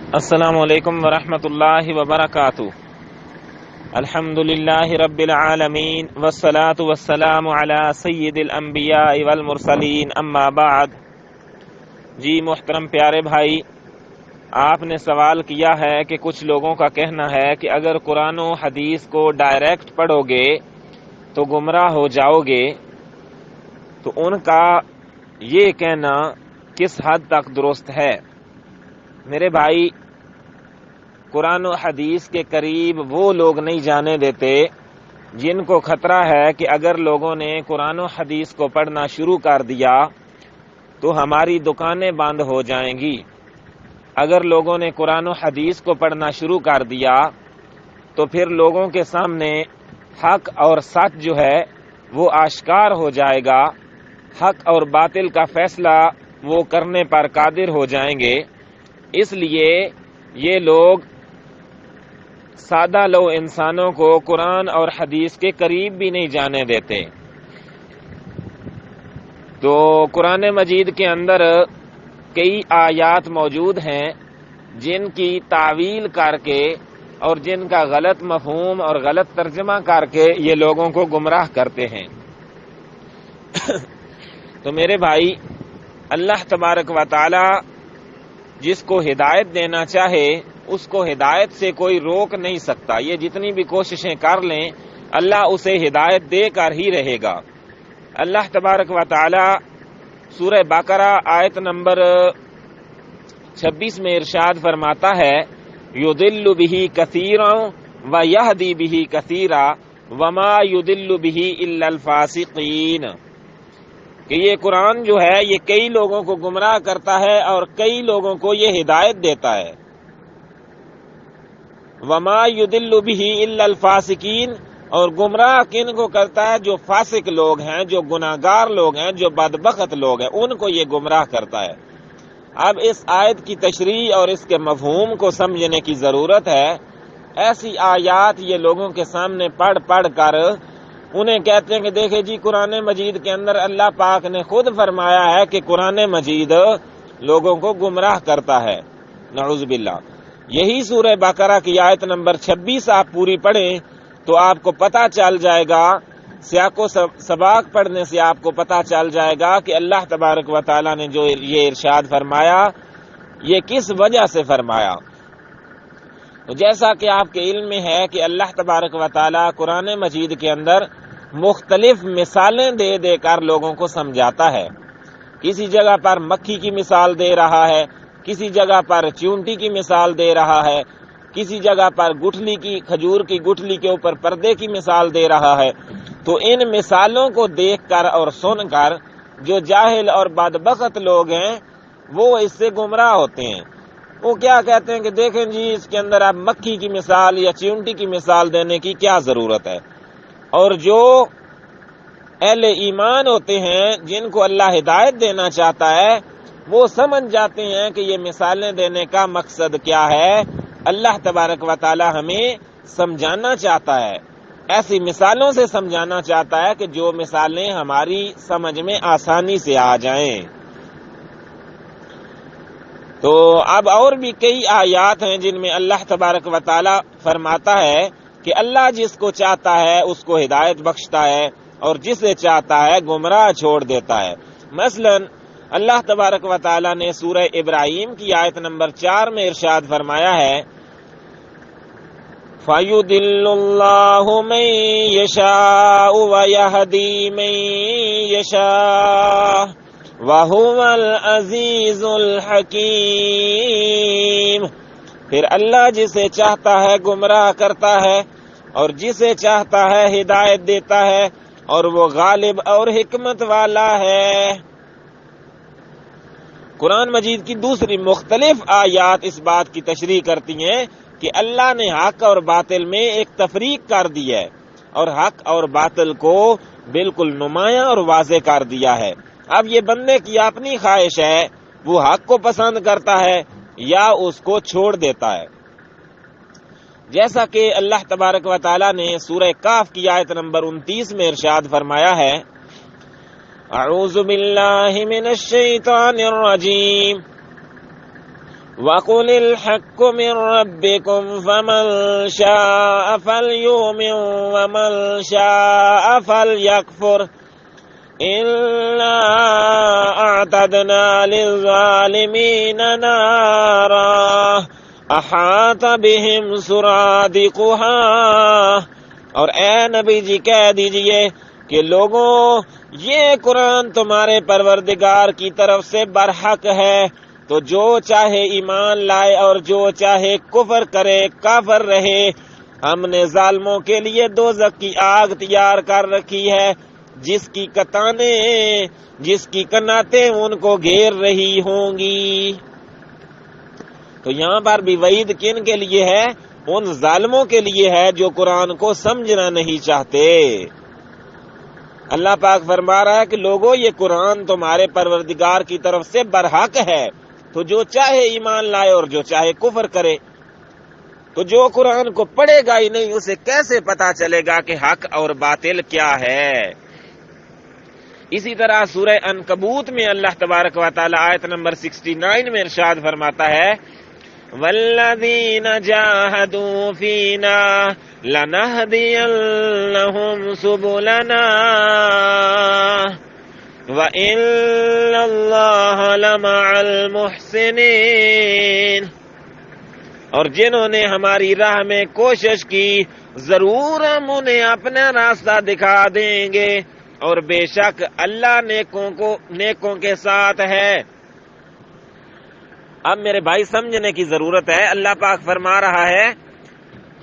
السلام علیکم ورحمۃ اللہ وبرکاتہ۔ الحمد للہ رب العالمین والصلاة والسلام علی سید الانبیاء والمرسلین، اما بعد۔ جی محترم پیارے بھائی، آپ نے سوال کیا ہے کہ کچھ لوگوں کا کہنا ہے کہ اگر قرآن و حدیث کو ڈائریکٹ پڑھو گے تو گمراہ ہو جاؤ گے، تو ان کا یہ کہنا کس حد تک درست ہے؟ میرے بھائی، قرآن و حدیث کے قریب وہ لوگ نہیں جانے دیتے جن کو خطرہ ہے کہ اگر لوگوں نے قرآن و حدیث کو پڑھنا شروع کر دیا تو ہماری دکانیں بند ہو جائیں گی۔ اگر لوگوں نے قرآن و حدیث کو پڑھنا شروع کر دیا تو پھر لوگوں کے سامنے حق اور سچ جو ہے وہ آشکار ہو جائے گا، حق اور باطل کا فیصلہ وہ کرنے پر قادر ہو جائیں گے۔ اس لیے یہ لوگ سادہ لو انسانوں کو قرآن اور حدیث کے قریب بھی نہیں جانے دیتے۔ تو قرآن مجید کے اندر کئی آیات موجود ہیں جن کی تعویل کر کے اور جن کا غلط مفہوم اور غلط ترجمہ کر کے یہ لوگوں کو گمراہ کرتے ہیں۔ تو میرے بھائی، اللہ تبارک و تعالی جس کو ہدایت دینا چاہے اس کو ہدایت سے کوئی روک نہیں سکتا۔ یہ جتنی بھی کوششیں کر لیں، اللہ اسے ہدایت دے کر ہی رہے گا۔ اللہ تبارک و تعالی سورہ بقرہ آیت نمبر 26 میں ارشاد فرماتا ہے، یضل بہ کثیرا ویہدی بہ کثیرا وما یضل بہ الا الفاسقین، کہ یہ قرآن جو ہے یہ کئی لوگوں کو گمراہ کرتا ہے اور کئی لوگوں کو یہ ہدایت دیتا ہے۔ وما یضل بہ الا الفاسقین، اور گمراہ کن کو کرتا ہے؟ جو فاسق لوگ ہیں، جو گناہگار لوگ ہیں، جو بدبخت لوگ ہیں، ان کو یہ گمراہ کرتا ہے۔ اب اس آیت کی تشریح اور اس کے مفہوم کو سمجھنے کی ضرورت ہے۔ ایسی آیات یہ لوگوں کے سامنے پڑھ کر انہیں کہتے ہیں کہ دیکھیں جی، قرآن مجید کے اندر اللہ پاک نے خود فرمایا ہے کہ قرآن مجید لوگوں کو گمراہ کرتا ہے، نعوذ باللہ۔ یہی سورہ بقرہ کی آیت نمبر 26 آپ پوری پڑھیں تو آپ کو پتہ چل جائے گا، سیاق و سباق پڑھنے سے آپ کو پتہ چل جائے گا کہ اللہ تبارک و تعالیٰ نے جو یہ ارشاد فرمایا یہ کس وجہ سے فرمایا۔ تو جیسا کہ آپ کے علم میں ہے کہ اللہ تبارک و تعالیٰ قرآن مجید کے اندر مختلف مثالیں دے دے کر لوگوں کو سمجھاتا ہے۔ کسی جگہ پر مکھی کی مثال دے رہا ہے، کسی جگہ پر چیونٹی کی مثال دے رہا ہے، کسی جگہ پر گٹھلی کی، کھجور کی گٹھلی کے اوپر پردے کی مثال دے رہا ہے۔ تو ان مثالوں کو دیکھ کر اور سن کر جو جاہل اور بدبخت لوگ ہیں وہ اس سے گمراہ ہوتے ہیں۔ وہ کیا کہتے ہیں کہ دیکھیں جی، اس کے اندر آپ مکھی کی مثال یا چیونٹی کی مثال دینے کی کیا ضرورت ہے؟ اور جو اہل ایمان ہوتے ہیں جن کو اللہ ہدایت دینا چاہتا ہے وہ سمجھ جاتے ہیں کہ یہ مثالیں دینے کا مقصد کیا ہے۔ اللہ تبارک و تعالی ہمیں سمجھانا چاہتا ہے، ایسی مثالوں سے سمجھانا چاہتا ہے کہ جو مثالیں ہماری سمجھ میں آسانی سے آ جائیں۔ تو اب اور بھی کئی آیات ہیں جن میں اللہ تبارک و تعالی فرماتا ہے کہ اللہ جس کو چاہتا ہے اس کو ہدایت بخشتا ہے اور جسے چاہتا ہے گمراہ چھوڑ دیتا ہے۔ مثلا اللہ تبارک و تعالی نے سورہ ابراہیم کی آیت نمبر 4 میں ارشاد فرمایا ہے، فَيُضِلُّ اللَّهُ مَن يَشَاءُ وَيَهْدِي مَن يَشَاءُ وَهُوَ الْعَزِيزُ الْحَكِيمُ، پھر اللہ جسے چاہتا ہے گمراہ کرتا ہے اور جسے چاہتا ہے ہدایت دیتا ہے، اور وہ غالب اور حکمت والا ہے۔ قرآن مجید کی دوسری مختلف آیات اس بات کی تشریح کرتی ہیں کہ اللہ نے حق اور باطل میں ایک تفریق کر دی ہے اور حق اور باطل کو بالکل نمایاں اور واضح کر دیا ہے۔ اب یہ بندے کی اپنی خواہش ہے، وہ حق کو پسند کرتا ہے یا اس کو چھوڑ دیتا ہے۔ جیسا کہ اللہ تبارک و تعالیٰ نے سورہ کاف کی آیت نمبر 29 میں ارشاد فرمایا ہے، اعوذ باللہ من الشیطان الرجیم وَقُلِ الْحَقُّ مِنْ رَبِّكُمْ فَمَنْ شَاءَ فَلْيُؤْمِنْ وَمَنْ شَاءَ فَلْيَكْفُرْ إِنَّا أَعْتَدْنَا لِلظَّالِمِينَ نَارًا أَحَاطَ بِهِمْ سُرَادِقُهَا۔ اور اے نبی جی کہہ دیجئے کہ لوگوں، یہ قرآن تمہارے پروردگار کی طرف سے برحق ہے، تو جو چاہے ایمان لائے اور جو چاہے کفر کرے، کافر رہے۔ ہم نے ظالموں کے لیے دوزخ کی آگ تیار کر رکھی ہے، جس کی کناتیں ان کو گھیر رہی ہوں گی۔ تو یہاں پر بھی وعید کن کے لیے ہے؟ ان ظالموں کے لیے ہے جو قرآن کو سمجھنا نہیں چاہتے۔ اللہ پاک فرما رہا ہے کہ لوگوں، یہ قرآن تمہارے پروردگار کی طرف سے برحق ہے، تو جو چاہے ایمان لائے اور جو چاہے کفر کرے۔ تو جو قرآن کو پڑھے گا ہی نہیں، اسے کیسے پتا چلے گا کہ حق اور باطل کیا ہے؟ اسی طرح سورہ عنکبوت میں اللہ تبارک و تعالی آیت نمبر 69 میں ارشاد فرماتا ہے، وَالَّذِينَ جَاهَدُوا فِينَا لَنَهْدِيَنَّهُمْ سُبُلَنَا وَإِنَّ اللَّهَ لَمَعَ الْمُحْسِنِينَ۔ اور جنہوں نے ہماری راہ میں کوشش کی، ضرور ہم انہیں اپنا راستہ دکھا دیں گے، اور بے شک اللہ نیکوں کے ساتھ ہے۔ اب میرے بھائی سمجھنے کی ضرورت ہے، اللہ پاک فرما رہا ہے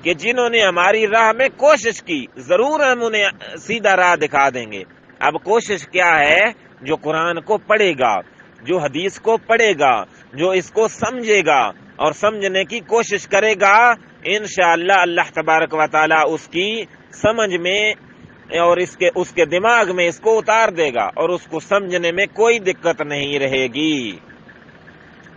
کہ جنہوں نے ہماری راہ میں کوشش کی، ضرور ہم انہیں سیدھا راہ دکھا دیں گے۔ اب کوشش کیا ہے؟ جو قرآن کو پڑھے گا، جو حدیث کو پڑھے گا، جو اس کو سمجھے گا اور سمجھنے کی کوشش کرے گا، انشاءاللہ اللہ تبارک و تعالی اس کی سمجھ میں اور اس کے دماغ میں اس کو اتار دے گا، اور اس کو سمجھنے میں کوئی دقت نہیں رہے گی۔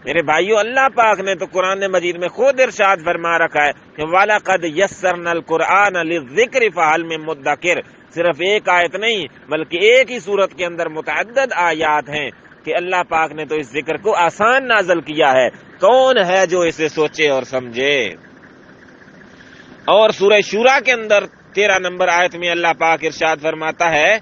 میرے بھائیو، اللہ پاک نے تو قرآن مجید میں خود ارشاد فرما رکھا ہے کہ وَلَقَدْ يَسَّرْنَا الْقُرْآنَ لِلذِّكْرِ فَهَلْ مِن مُدَّكِرٍ۔ صرف ایک آیت نہیں بلکہ ایک ہی صورت کے اندر متعدد آیات ہیں کہ اللہ پاک نے تو اس ذکر کو آسان نازل کیا ہے۔ کون ہے جو اسے سوچے اور سمجھے؟ اور سورہ شورا کے اندر 13 نمبر آیت میں اللہ پاک ارشاد فرماتا ہے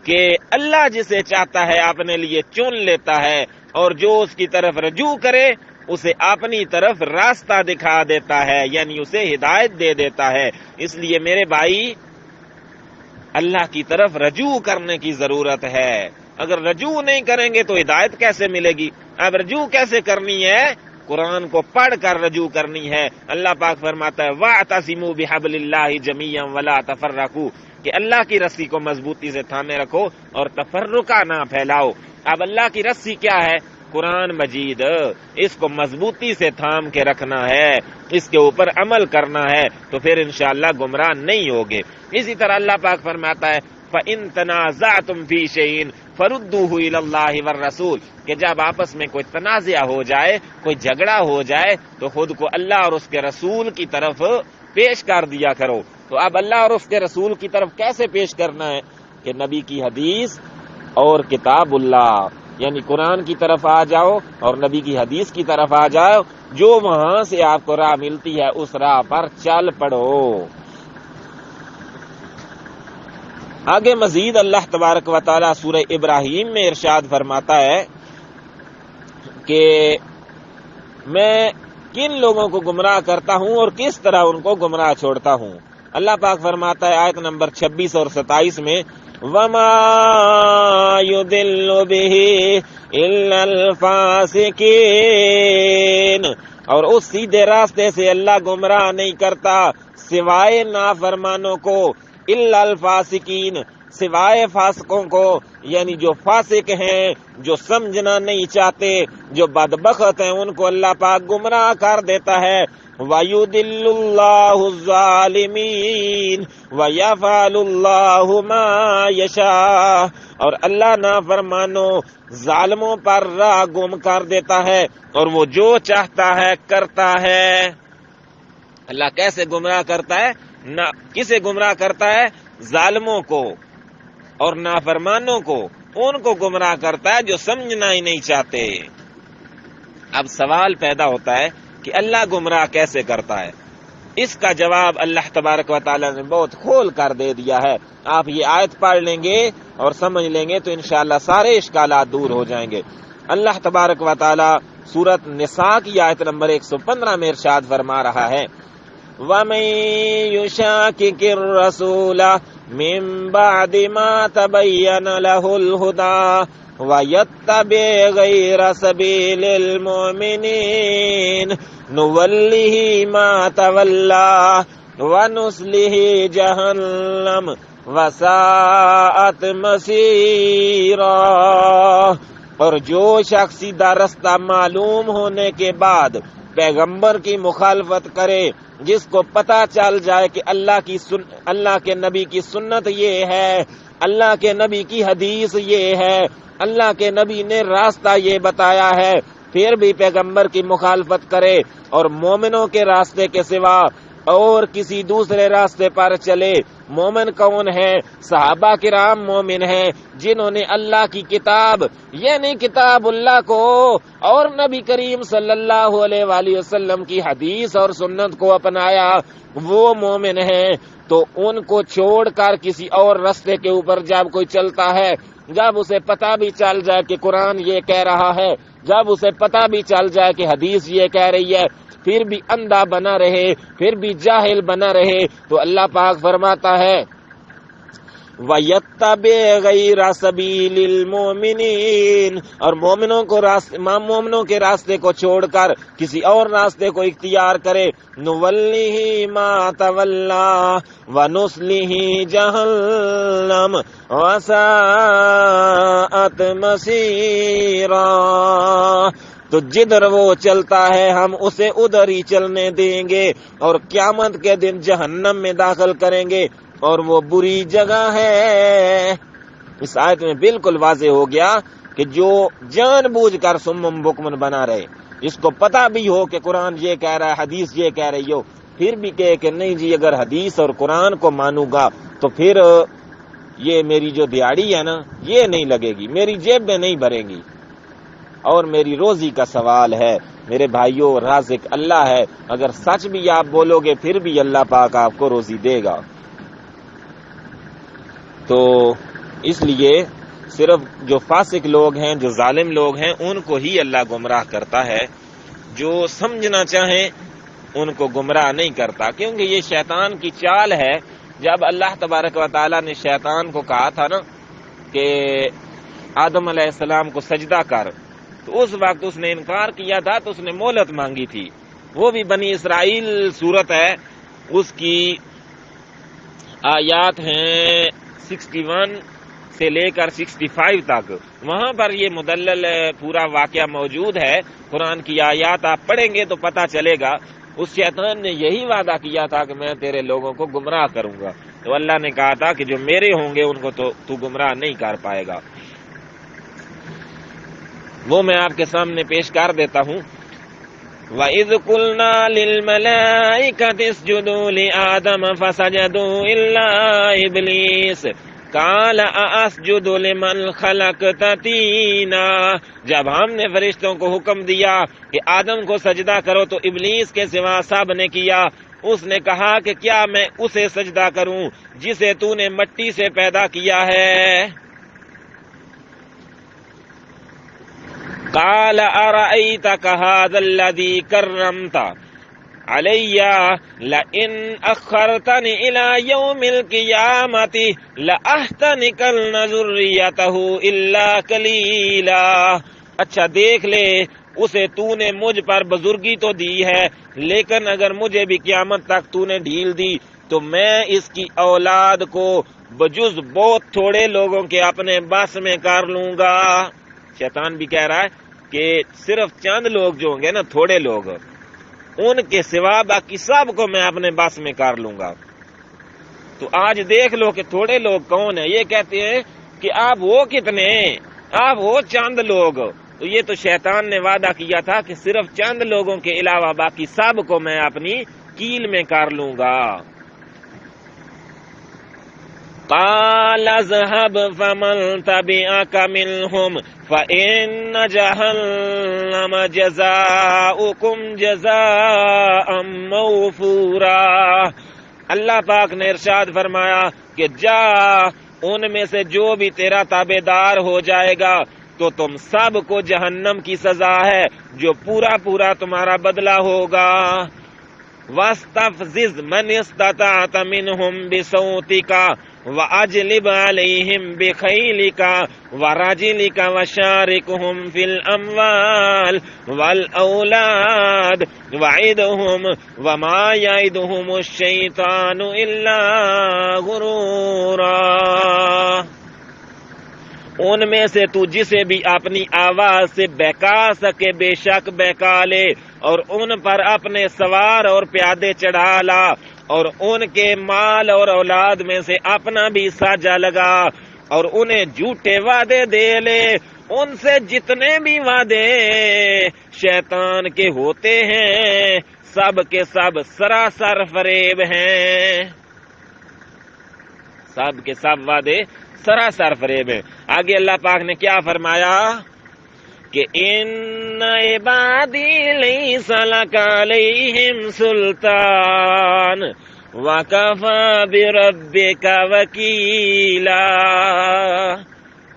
کہ اللہ جسے چاہتا ہے اپنے لیے چن لیتا ہے، اور جو اس کی طرف رجوع کرے اسے اپنی طرف راستہ دکھا دیتا ہے، یعنی اسے ہدایت دے دیتا ہے۔ اس لیے میرے بھائی، اللہ کی طرف رجوع کرنے کی ضرورت ہے۔ اگر رجوع نہیں کریں گے تو ہدایت کیسے ملے گی؟ اب رجوع کیسے کرنی ہے؟ قرآن کو پڑھ کر رجوع کرنی ہے۔ اللہ پاک فرماتا ہے وَاعْتَصِمُوا بِحَبْلِ اللَّهِ جَمِيعًا وَلَا تَفَرَّقُوا، کہ اللہ کی رسی کو مضبوطی سے تھامے رکھو اور تفرقہ نہ پھیلاؤ۔ اب اللہ کی رسی کیا ہے؟ قرآن مجید، اس کو مضبوطی سے تھام کے رکھنا ہے، اس کے اوپر عمل کرنا ہے، تو پھر انشاءاللہ گمراہ نہیں ہوگے۔ اسی طرح اللہ پاک فرماتا ہے فَإِن تَنَازَعْتُمْ فِي شَيْءٍ فَرُدُّوهُ إِلَى اللَّهِ وَالرَّسُولِ، کہ جب آپس میں کوئی تنازع ہو جائے، کوئی جھگڑا ہو جائے، تو خود کو اللہ اور اس کے رسول کی طرف پیش کر دیا کرو۔ تو اب اللہ اور اس کے رسول کی طرف کیسے پیش کرنا ہے؟ کہ نبی کی حدیث اور کتاب اللہ، یعنی قرآن کی طرف آ جاؤ اور نبی کی حدیث کی طرف آ جاؤ، جو وہاں سے آپ کو راہ ملتی ہے اس راہ پر چل پڑو۔ آگے مزید اللہ تبارک و تعالی سورہ ابراہیم میں ارشاد فرماتا ہے کہ میں کن لوگوں کو گمراہ کرتا ہوں اور کس طرح ان کو گمراہ چھوڑتا ہوں۔ اللہ پاک فرماتا ہے آیت نمبر 26 اور 27 میں وَمَا يُضِلُّ بِهِ إِلَّا الْفَاسِقِينَ، اور اس سیدھے راستے سے اللہ گمراہ نہیں کرتا سوائے نافرمانوں کو، إِلَّا الْفَاسِقِينَ، سوائے فاسقوں کو، یعنی جو فاسق ہیں، جو سمجھنا نہیں چاہتے، جو بدبخت ہیں، ان کو اللہ پاک گمراہ کر دیتا ہے۔ وَيُضِلُّ اللَّهُ الظَّالِمِينَ وَيَفْعَلُ اللَّهُ مَا يَشَاءُ، اور اللہ نافرمانوں ظالموں پر راہ گم کر دیتا ہے اور وہ جو چاہتا ہے کرتا ہے۔ اللہ کیسے گمراہ کرتا ہے؟ کسے گمراہ کرتا ہے؟ ظالموں کو اور نافرمانوں کو، ان کو گمراہ کرتا ہے جو سمجھنا ہی نہیں چاہتے۔ اب سوال پیدا ہوتا ہے کہ اللہ گمراہ کیسے کرتا ہے؟ اس کا جواب اللہ تبارک و تعالیٰ نے بہت کھول کر دے دیا ہے. آپ یہ آیت پڑھ لیں گے اور سمجھ لیں گے تو انشاءاللہ سارے اشکالات دور ہو جائیں گے. اللہ تبارک و تعالیٰ سورۃ نساء کی آیت نمبر 115 میں ارشاد فرما رہا ہے وَمَن يُشَاقِقِ الرَّسُولَ مِن بَعْدِ مَا تَبَيَّنَ لَهُ الْهُدَىٰ وَيَتَّبِعْ غَيْرَ سَبِيلِ الْمُؤْمِنِينَ نُوَلِّهِ مَا تَوَلَّىٰ وَنُصْلِهِ جَهَنَّمَ وَسَاءَتْ مَصِيرًا. اور جو شخص سیدھا رستہ معلوم ہونے کے بعد پیغمبر کی مخالفت کرے، جس کو پتہ چل جائے کہ اللہ کے نبی کی سنت یہ ہے، اللہ کے نبی کی حدیث یہ ہے، اللہ کے نبی نے راستہ یہ بتایا ہے، پھر بھی پیغمبر کی مخالفت کرے اور مومنوں کے راستے کے سوا اور کسی دوسرے راستے پر چلے. مومن کون ہے؟ صحابہ کرام مومن ہیں جنہوں نے اللہ کی کتاب یعنی کتاب اللہ کو اور نبی کریم صلی اللہ علیہ وآلہ وسلم کی حدیث اور سنت کو اپنایا، وہ مومن ہیں. تو ان کو چھوڑ کر کسی اور راستے کے اوپر جب کوئی چلتا ہے، جب اسے پتہ بھی چل جائے کہ قرآن یہ کہہ رہا ہے، جب اسے پتہ بھی چل جائے کہ حدیث یہ کہہ رہی ہے، پھر بھی اندھا بنا رہے، پھر بھی جاہل بنا رہے، تو اللہ پاک فرماتا ہے وَيَتَّبِعْ غَيْرَ سَبِيلِ الْمُؤْمِنِينَ، اور مومنوں کے راستے کو چھوڑ کر کسی اور راستے کو اختیار کرے. نُوَلِّهِ مَا تَوَلَّىٰ وَنُصْلِهِ جَهَنَّمَ وَسَاءَتْ مَصِيرًا. تو جدھر وہ چلتا ہے ہم اسے ادھر ہی چلنے دیں گے اور قیامت کے دن جہنم میں داخل کریں گے، اور وہ بری جگہ ہے. اس آیت میں بالکل واضح ہو گیا کہ جو جان بوجھ کر سمم بکمن بنا رہے، جس کو پتہ بھی ہو کہ قرآن یہ کہہ رہا ہے، حدیث یہ کہہ رہی ہو، پھر بھی کہے کہ نہیں جی اگر حدیث اور قرآن کو مانوں گا تو پھر یہ میری جو دیہڑی ہے نا یہ نہیں لگے گی، میری جیب میں نہیں بھرے گی، اور میری روزی کا سوال ہے. میرے بھائیوں رازق اللہ ہے، اگر سچ بھی آپ بولو گے پھر بھی اللہ پاک آپ کو روزی دے گا. تو اس لیے صرف جو فاسق لوگ ہیں، جو ظالم لوگ ہیں، ان کو ہی اللہ گمراہ کرتا ہے. جو سمجھنا چاہیں ان کو گمراہ نہیں کرتا، کیونکہ یہ شیطان کی چال ہے. جب اللہ تبارک و تعالیٰ نے شیطان کو کہا تھا نا کہ آدم علیہ السلام کو سجدہ کر، تو اس وقت اس نے انکار کیا تھا، تو اس نے مہلت مانگی تھی. وہ بھی بنی اسرائیل صورت ہے، اس کی آیات ہیں 61 سے لے کر 65 تک. وہاں پر یہ مدلل پورا واقعہ موجود ہے. قرآن کی آیات آپ پڑھیں گے تو پتہ چلے گا. اس شیطان نے یہی وعدہ کیا تھا کہ میں تیرے لوگوں کو گمراہ کروں گا، تو اللہ نے کہا تھا کہ جو میرے ہوں گے ان کو تو گمراہ نہیں کر پائے گا. وہ میں آپ کے سامنے پیش کر دیتا ہوں. وَإِذْ قُلْنَا لِلْمَلَائِكَةِ اسْجُدُوا لِآدَمَ فَسَجَدُوا إِلَّا إِبْلِيسَ قَالَ أَأَسْجُدُ لِمَنْ خَلَقْتَ طِينًا. جب ہم نے فرشتوں کو حکم دیا کہ آدم کو سجدہ کرو تو ابلیس کے سوا سب نے کیا. اس نے کہا کہ کیا میں اسے سجدہ کروں جسے تو نے مٹی سے پیدا کیا ہے. قال أرأيتك هذا الذي كرمت علي لئن أخرتني إلى يوم القيامة لأحتنكن ذريته إلا قليلا. اچھا دیکھ لے، اسے تو نے مجھ پر بزرگی تو دی ہے، لیکن اگر مجھے بھی قیامت تک تو نے ڈھیل دی تو میں اس کی اولاد کو بجز بہت تھوڑے لوگوں کے اپنے بس میں کر لوں گا. شیطان بھی کہہ رہا ہے کہ صرف چند لوگ جو ہوں گے نا، تھوڑے لوگ، ان کے سوا باقی سب کو میں اپنے بس میں کر لوں گا. تو آج دیکھ لو کہ تھوڑے لوگ کون ہیں. یہ کہتے ہیں کہ آپ وہ کتنے ہیں، آپ وہ چند لوگ. تو یہ تو شیطان نے وعدہ کیا تھا کہ صرف چند لوگوں کے علاوہ باقی سب کو میں اپنی کیل میں کر لوں گا. قال اذهب فمن تبعك منهم فإن جهنم جزاؤكم جزاء موفورا۔ اللہ پاک نے ارشاد فرمایا کہ جا ان میں سے جو بھی تیرا تابع دار ہو جائے گا تو تم سب کو جہنم کی سزا ہے جو پورا پورا تمہارا بدلہ ہوگا۔ وَاسْتَفْزِزْ مَنِ اسْتَطَعْتَ مِنْهُمْ بِصَوْتِكَ وَأَجْلِبْ عَلَيْهِمْ بِخَيْلِكَ وَرَجِلِكَ وَشَارِكْهُمْ فِي الْأَمْوَالِ وَالْأَوْلَادِ وَعِدْهُمْ وَمَا يَعِدُهُمُ الشَّيْطَانُ إِلَّا غُرُورًا۔ ان میں سے تو جسے بھی اپنی آواز سے بہکا سکے بے شک بہکا لے، اور ان پر اپنے سوار اور پیادے چڑھا لا، اور ان کے مال اور اولاد میں سے اپنا بھی ساجا لگا، اور انہیں جھوٹے وعدے دے لے۔ ان سے جتنے بھی وعدے شیطان کے ہوتے ہیں سب کے سب سراسر فریب ہیں، سب کے سب وعدے سراسر فریب ہیں۔ آگے اللہ پاک نے کیا فرمایا کہ ان عبادی لیس لک علیہم سلطان وکفی بربک وکیلا۔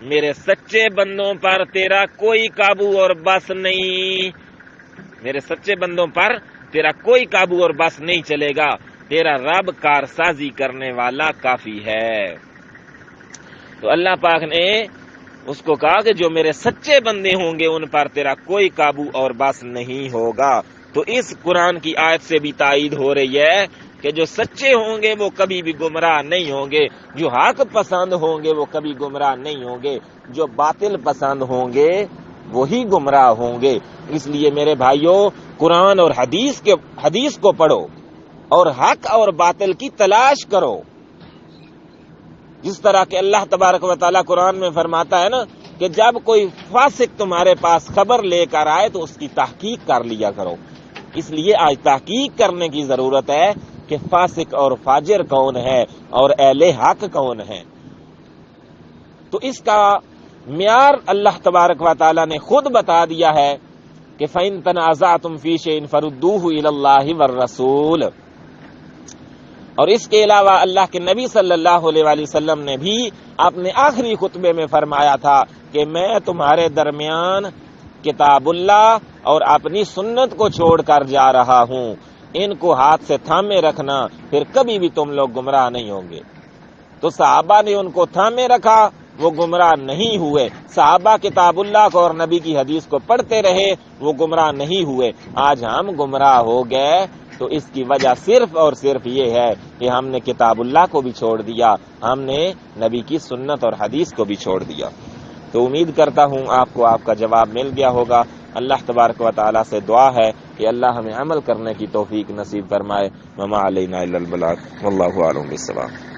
میرے سچے بندوں پر تیرا کوئی قابو اور بس نہیں، میرے سچے بندوں پر تیرا کوئی قابو اور بس نہیں چلے گا، تیرا رب کارسازی کرنے والا کافی ہے۔ تو اللہ پاک نے اس کو کہا کہ جو میرے سچے بندے ہوں گے ان پر تیرا کوئی قابو اور بس نہیں ہوگا۔ تو اس قرآن کی آیت سے بھی تائید ہو رہی ہے کہ جو سچے ہوں گے وہ کبھی بھی گمراہ نہیں ہوں گے، جو حق پسند ہوں گے وہ کبھی گمراہ نہیں ہوں گے، جو باطل پسند ہوں گے وہی گمراہ ہوں گے۔ اس لیے میرے بھائیوں، قرآن اور حدیث کو پڑھو اور حق اور باطل کی تلاش کرو، جس طرح کہ اللہ تبارک و تعالیٰ قرآن میں فرماتا ہے نا کہ جب کوئی فاسق تمہارے پاس خبر لے کر آئے تو اس کی تحقیق کر لیا کرو۔ اس لیے آج تحقیق کرنے کی ضرورت ہے کہ فاسق اور فاجر کون ہے اور اہل حق کون ہے۔ تو اس کا معیار اللہ تبارک و تعالیٰ نے خود بتا دیا ہے کہ فَإِن تَنَازَعْتُمْ فِي شَيْءٍ فَرُدُّوهُ إِلَى اللَّهِ وَالرَّسُولِ۔ اور اس کے علاوہ اللہ کے نبی صلی اللہ علیہ وآلہ وسلم نے بھی اپنے آخری خطبے میں فرمایا تھا کہ میں تمہارے درمیان کتاب اللہ اور اپنی سنت کو چھوڑ کر جا رہا ہوں، ان کو ہاتھ سے تھامے رکھنا، پھر کبھی بھی تم لوگ گمراہ نہیں ہوں گے۔ تو صحابہ نے ان کو تھامے رکھا، وہ گمراہ نہیں ہوئے۔ صحابہ کتاب اللہ کو اور نبی کی حدیث کو پڑھتے رہے، وہ گمراہ نہیں ہوئے۔ آج ہم گمراہ ہو گئے تو اس کی وجہ صرف اور صرف یہ ہے کہ ہم نے کتاب اللہ کو بھی چھوڑ دیا، ہم نے نبی کی سنت اور حدیث کو بھی چھوڑ دیا۔ تو امید کرتا ہوں آپ کو آپ کا جواب مل گیا ہوگا۔ اللہ تبارک و تعالیٰ سے دعا ہے کہ اللہ ہمیں عمل کرنے کی توفیق نصیب فرمائے۔ وما علینا الا البلاغ واللہ اعلم بالصواب۔